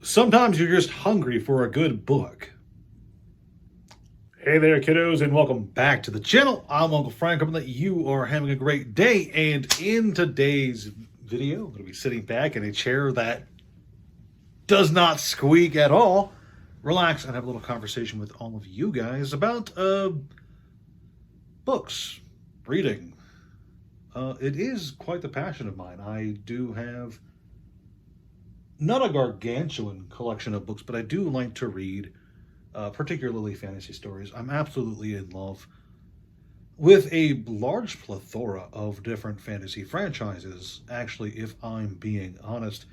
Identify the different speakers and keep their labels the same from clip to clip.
Speaker 1: Sometimes you're just hungry for a good book. Hey there, kiddos, and welcome back to the channel. I'm Uncle Frank. I'm that you are having a great day. And in today's video, I'm going to be sitting back in a chair that does not squeak at all. Relax and have a little conversation with all of you guys about books, reading. It is quite the passion of mine. I do have not a gargantuan collection of books, but I do like to read, particularly fantasy stories. I'm absolutely in love with a large plethora of different fantasy franchises, actually, if I'm being honest.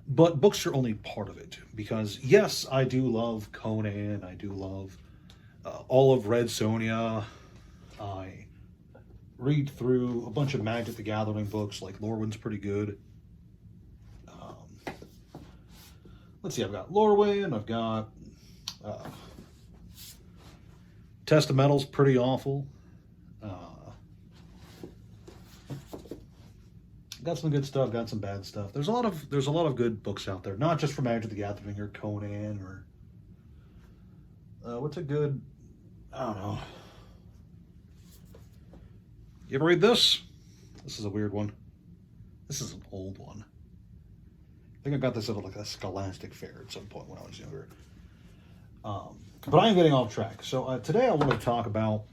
Speaker 1: But books are only part of it, because yes, I do love Conan, I do love all of Red Sonja. I read through a bunch of Magic the Gathering books, like Lorwyn's pretty good. Let's see, I've got Lorwyn, I've got uh, Testamentals, pretty awful. Got some good stuff, got some bad stuff. There's a lot of good books out there, not just for Magic the Gathering or Conan or what's a good, I don't know. You ever read this? This is a weird one. This is an old one. I think I got this at like a Scholastic fair at some point when I was younger. But I am getting off track. So today I want to talk about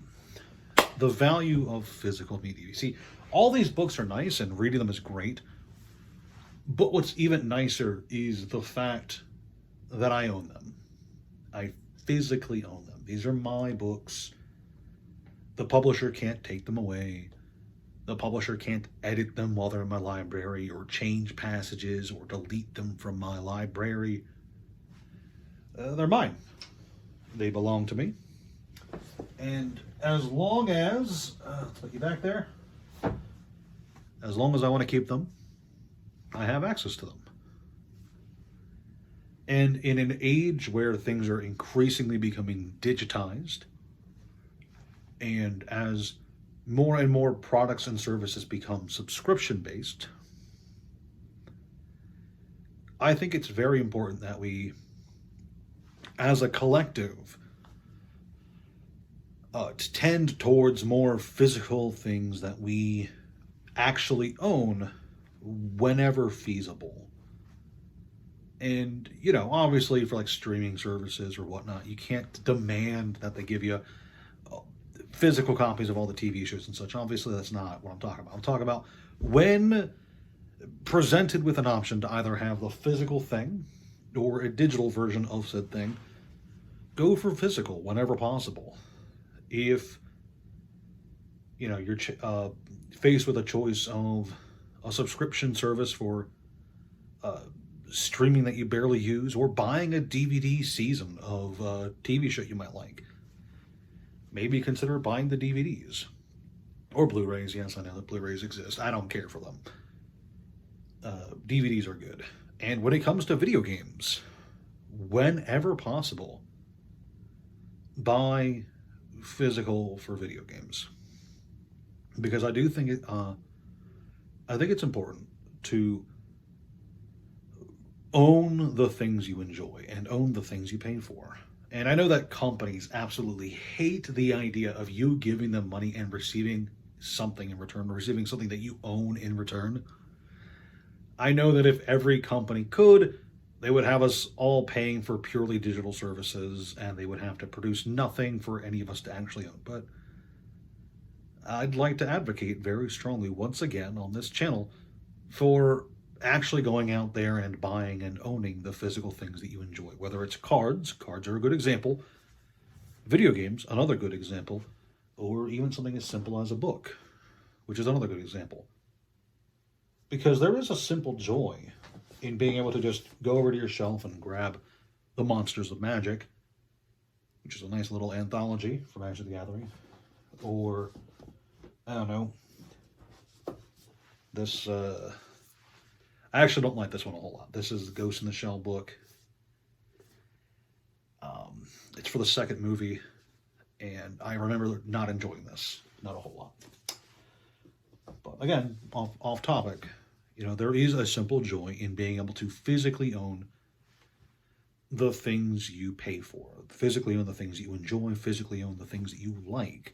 Speaker 1: the value of physical media. You see, all these books are nice and reading them is great. But what's even nicer is the fact that I own them. I physically own them. These are my books. The publisher can't take them away. The publisher can't edit them while they're in my library or change passages or delete them from my library. They're mine. They belong to me. And as long as, let's put you back there, as long as I want to keep them, I have access to them. And in an age where things are increasingly becoming digitized, and as more and more products and services become subscription based, I think it's very important that we, as a collective, tend towards more physical things that we actually own whenever feasible. And, obviously for like streaming services or whatnot, you can't demand that they give you physical copies of all the TV shows and such. Obviously, that's not what I'm talking about. I'm talking about when presented with an option to either have the physical thing or a digital version of said thing, go for physical whenever possible. If you're faced with a choice of a subscription service for streaming that you barely use, or buying a DVD season of a TV show you might like, maybe consider buying the DVDs or Blu-rays. Yes, I know that Blu-rays exist. I don't care for them. DVDs are good. And when it comes to video games, whenever possible, buy physical for video games, because I do think I think it's important to own the things you enjoy and own the things you pay for. And I know that companies absolutely hate the idea of you giving them money and receiving something in return, receiving something that you own in return. I know that if every company could, they would have us all paying for purely digital services, and they would have to produce nothing for any of us to actually own. But I'd like to advocate very strongly, once again, on this channel, for actually going out there and buying and owning the physical things that you enjoy. Whether it's cards are a good example, video games, another good example, or even something as simple as a book, which is another good example. Because there is a simple joy in being able to just go over to your shelf and grab The Monsters of Magic, which is a nice little anthology for Magic the Gathering, or, I don't know, this, I actually don't like this one a whole lot. This is the Ghost in the Shell book. It's for the second movie, and I remember not enjoying this, not a whole lot. But again, off topic, there is a simple joy in being able to physically own the things you pay for. Physically own the things you enjoy, physically own the things that you like.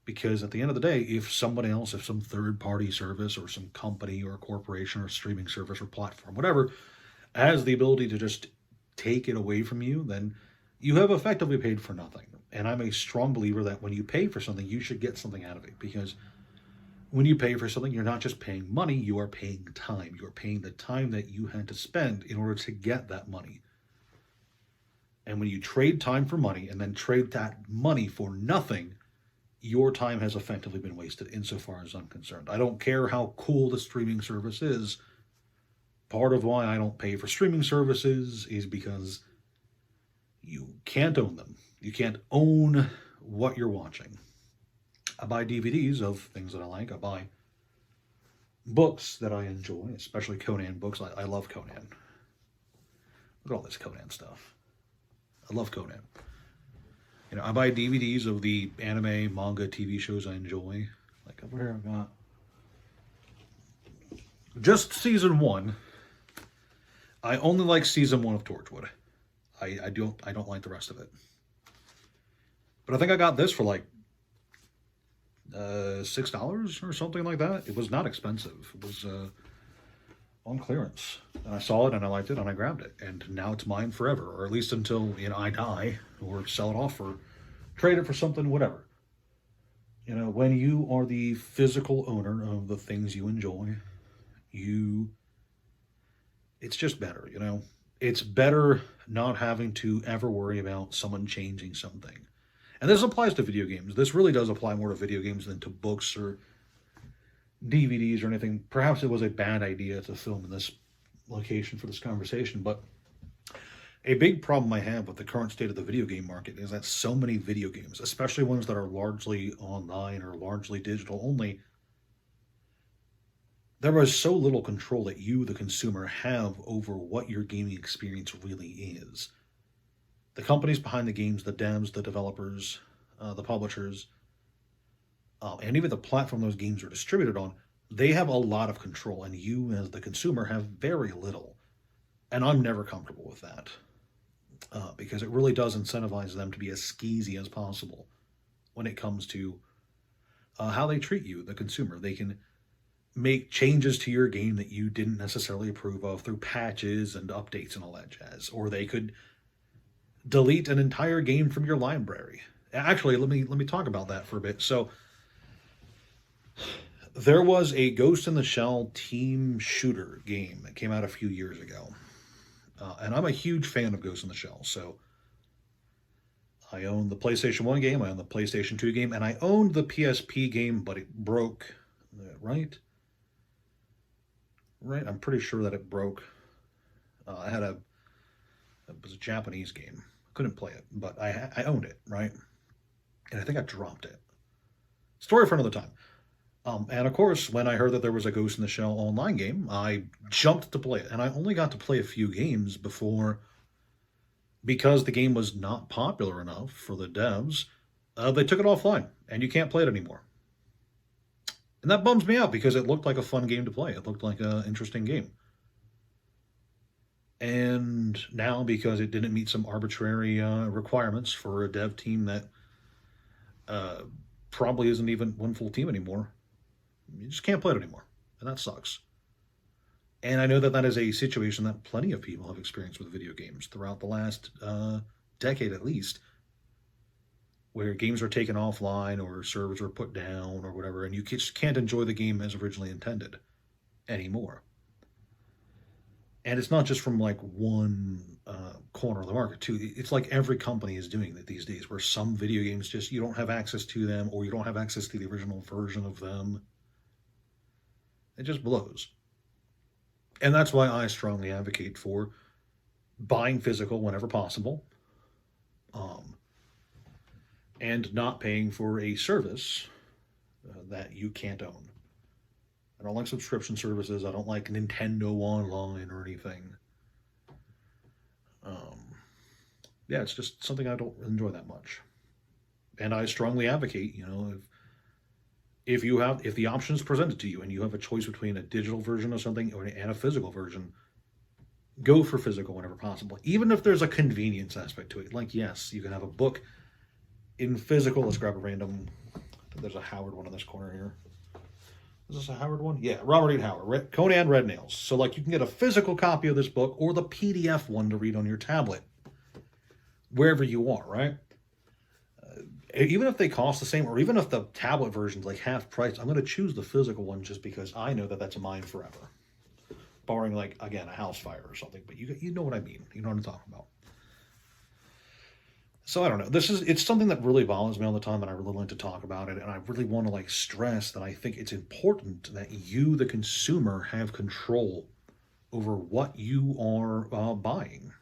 Speaker 1: Because at the end of the day, if somebody else, if some third party service or some company or corporation or streaming service or platform, whatever, has the ability to just take it away from you, then you have effectively paid for nothing. And I'm a strong believer that when you pay for something, you should get something out of it. Because when you pay for something, you're not just paying money, you are paying time. You're paying the time that you had to spend in order to get that money. And when you trade time for money and then trade that money for nothing, your time has effectively been wasted insofar as I'm concerned. I don't care how cool the streaming service is. Part of why I don't pay for streaming services is because you can't own them. You can't own what you're watching. I buy DVDs of things that I like. I buy books that I enjoy, especially Conan books. I love Conan. Look at all this Conan stuff. I love Conan. I buy DVDs of the anime, manga, TV shows I enjoy. Like over here, I've got just season 1. I only like season 1 of Torchwood. I don't like the rest of it. But I think I got this for like $6 or something like that. It was not expensive. It was on clearance, and I saw it and I liked it and I grabbed it, and now it's mine forever, or at least until I die or sell it off or trade it for something, whatever. When you are the physical owner of the things you enjoy, it's just better. It's better not having to ever worry about someone changing something. And this applies to video games. This really does apply more to video games than to books or DVDs or anything. Perhaps it was a bad idea to film in this location for this conversation, but a big problem I have with the current state of the video game market is that so many video games, especially ones that are largely online or largely digital only, there is so little control that you, the consumer, have over what your gaming experience really is. The companies behind the games, the devs, the developers, the publishers, and even the platform those games are distributed on, they have a lot of control, and you, as the consumer, have very little. And I'm never comfortable with that, because it really does incentivize them to be as skeezy as possible when it comes to how they treat you, the consumer. They can make changes to your game that you didn't necessarily approve of through patches and updates and all that jazz, or they could delete an entire game from your library. Actually, let me talk about that for a bit. So there was a Ghost in the Shell team shooter game that came out a few years ago. And I'm a huge fan of Ghost in the Shell. So I own the PlayStation 1 game, I own the PlayStation 2 game, and I owned the PSP game, but it broke. Right? I'm pretty sure that it broke. It was a Japanese game. Couldn't play it, but I owned it, right? And I think I dropped it. Story for another time. And of course, when I heard that there was a Ghost in the Shell online game, I jumped to play it. And I only got to play a few games before, because the game was not popular enough for the devs, they took it offline, and you can't play it anymore. And that bums me out, because it looked like a fun game to play. It looked like an interesting game. And now, because it didn't meet some arbitrary requirements for a dev team that probably isn't even one full team anymore, you just can't play it anymore. And that sucks. And I know that that is a situation that plenty of people have experienced with video games throughout the last decade at least, where games are taken offline or servers are put down or whatever, and you just can't enjoy the game as originally intended anymore. And it's not just from like one corner of the market too. It's like every company is doing that these days, where some video games just, you don't have access to them, or you don't have access to the original version of them. It just blows. And that's why I strongly advocate for buying physical whenever possible, and not paying for a service that you can't own. I don't like subscription services. I don't like Nintendo Online or anything. Yeah, it's just something I don't enjoy that much. And I strongly advocate, if the option is presented to you and you have a choice between a digital version of something and a physical version, go for physical whenever possible, even if there's a convenience aspect to it. Like, yes, you can have a book in physical. Let's grab a random. I think there's a Howard one in this corner here. Is this a Howard one? Yeah, Robert E. Howard, Conan Red Nails. So, like, you can get a physical copy of this book or the PDF one to read on your tablet, wherever you are, right? Even if they cost the same, or even if the tablet version's like half price, I'm going to choose the physical one just because I know that that's mine forever. Barring, like, again, a house fire or something. But you know what I mean. You know what I'm talking about. So I don't know. It's something that really bothers me all the time, and I really like to talk about it. And I really want to like stress that I think it's important that you, the consumer, have control over what you are buying.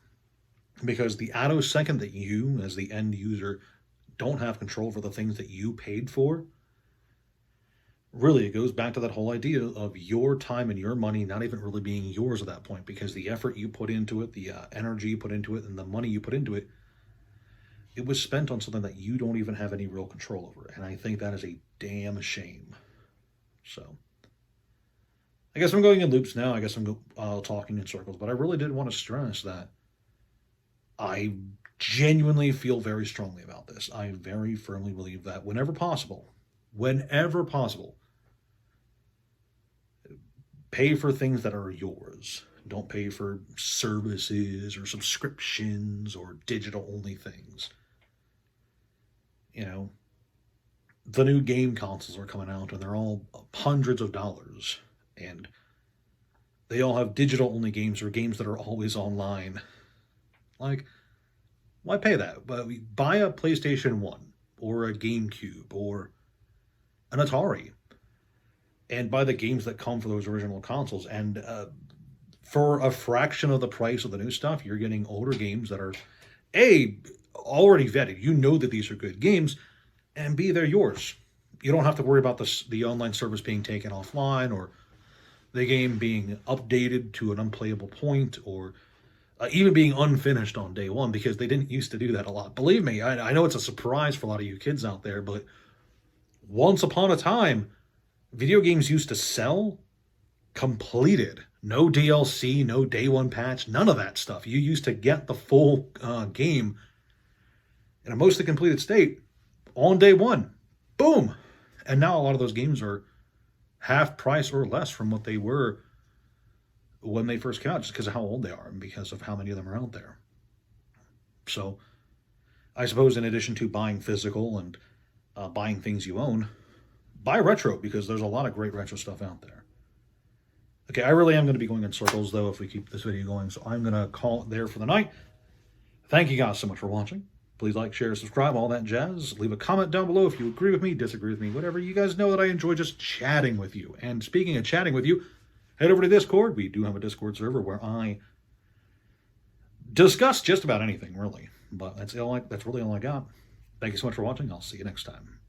Speaker 1: Because the auto second that you, as the end user, don't have control for the things that you paid for, really it goes back to that whole idea of your time and your money not even really being yours at that point, because the effort you put into it, the energy you put into it, and the money you put into it, it was spent on something that you don't even have any real control over. And I think that is a damn shame. So I guess I'm going in loops now. I guess I'm talking in circles, but I really did want to stress that I genuinely feel very strongly about this. I very firmly believe that whenever possible, pay for things that are yours. Don't pay for services or subscriptions or digital only things. You know, the new game consoles are coming out and they're all hundreds of dollars. And they all have digital only games or games that are always online. Like, why pay that? But buy a PlayStation 1 or a GameCube or an Atari and buy the games that come for those original consoles. And for a fraction of the price of the new stuff, you're getting older games that are A, already vetted. You know that these are good games, and B, they're yours. You don't have to worry about the online service being taken offline or the game being updated to an unplayable point or even being unfinished on day one, because they didn't used to do that a lot. Believe me, I know it's a surprise for a lot of you kids out there, but once upon a time, video games used to sell completed. No DLC, no day one patch, none of that stuff. You used to get the full game in a mostly completed state on day one. Boom! And now a lot of those games are half price or less from what they were when they first came out, just because of how old they are and because of how many of them are out there. So I suppose in addition to buying physical and buying things you own, buy retro, because there's a lot of great retro stuff out there. Okay, I really am going to be going in circles, though, if we keep this video going, so I'm going to call it there for the night. Thank you guys so much for watching. Please like, share, subscribe, all that jazz. Leave a comment down below if you agree with me, disagree with me, whatever. You guys know that I enjoy just chatting with you. And speaking of chatting with you, head over to Discord. We do have a Discord server where I discuss just about anything, really. But that's really all I got. Thank you so much for watching. I'll see you next time.